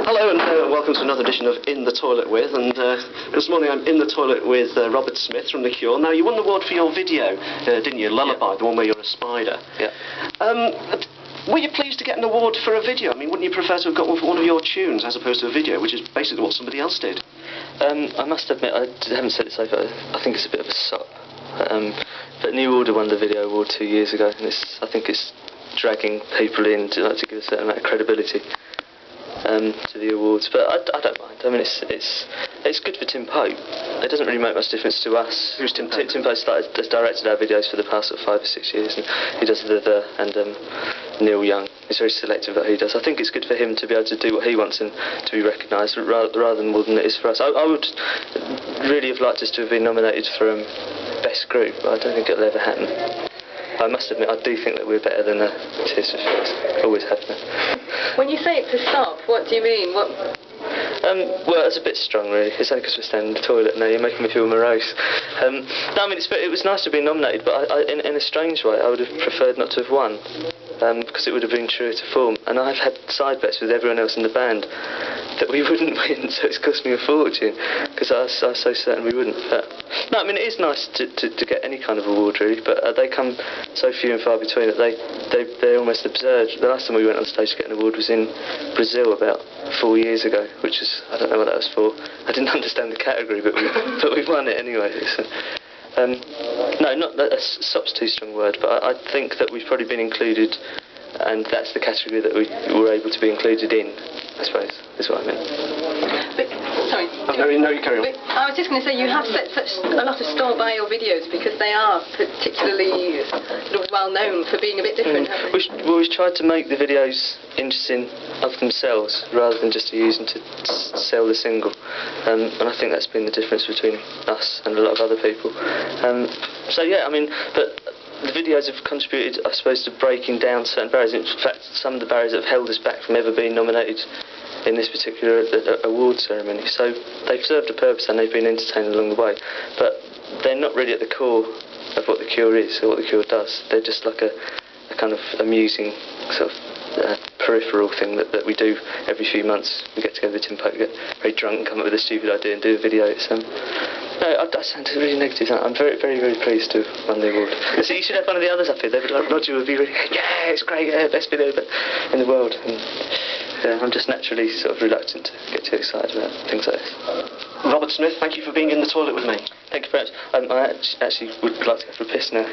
Hello and welcome to another edition of In the Toilet With, and this morning I'm in the toilet with Robert Smith from The Cure. Now, you won an award for your video, didn't you? Lullaby, yeah. The one where you're a spider. Yeah. Were you pleased to get an award for a video? I mean, wouldn't you prefer to have got one for one of your tunes as opposed to a video, which is basically what somebody else did? I must admit, I haven't said it so far, I think it's a bit of a sop. But New Order won the video award 2 years ago, and I think it's dragging people in to give a certain amount of credibility to the awards. But I don't mind. I mean, it's good for Tim Pope. It doesn't really make much difference to us. Who's Tim Pope? Tim Pope has directed our videos for the past 5 or 6 years, and he does and Neil Young is very selective about who he does. I think it's good for him to be able to do what he wants and to be recognised rather than more than it is for us. I would really have liked us to have been nominated for Best Group, but I don't think it'll ever happen. I must admit, I do think that we're better than Tears for Fears. Always have been. When you say it's a stop, what do you mean? Well, it's a bit strong, really. It's only because we're standing in the toilet now. You're making me feel morose. No, I mean, it was nice to be nominated, but in a strange way, I would have preferred not to have won, because it would have been true to form. And I've had side bets with everyone else in the band that we wouldn't win, so it's cost me a fortune, because I was so certain we wouldn't. But no, I mean, it is nice to get any kind of award, really, but they come so few and far between that they're almost absurd. The last time we went on stage to get an award was in Brazil about 4 years ago, which is, I don't know what that was for. I didn't understand the category, but we won it anyway. So, no, not that stop's too strong a word, but I think that we've probably been included, and that's the category that we were able to be included in, I suppose, is what I meant. But, sorry. No, you carry on. But I was just going to say, you have set such a lot of store by your videos because they are particularly sort of well known for being a bit different, haven't they? We've tried to make the videos interesting of themselves rather than just to use them to sell the single, and I think that's been the difference between us and a lot of other people. So yeah, I mean, but the videos have contributed, I suppose, to breaking down certain barriers. In fact, some of the barriers that have held us back from ever being nominated in this particular award ceremony. So they've served a purpose and they've been entertaining along the way. But they're not really at the core of what The Cure is or what The Cure does. They're just like a kind of amusing sort of peripheral thing that we do every few months. We get together with Tim Pope, get very drunk and come up with a stupid idea and do a video. It's no, I sound really negative. I'm very, very, very pleased to have won the award. So you should have one of the others up here. Roger would be really, yeah, it's great, yeah, best video in the world. And, yeah, I'm just naturally sort of reluctant to get too excited about things like this. Robert Smith, thank you for being in the toilet with me. Thank you very much. I actually would like to go for a piss now.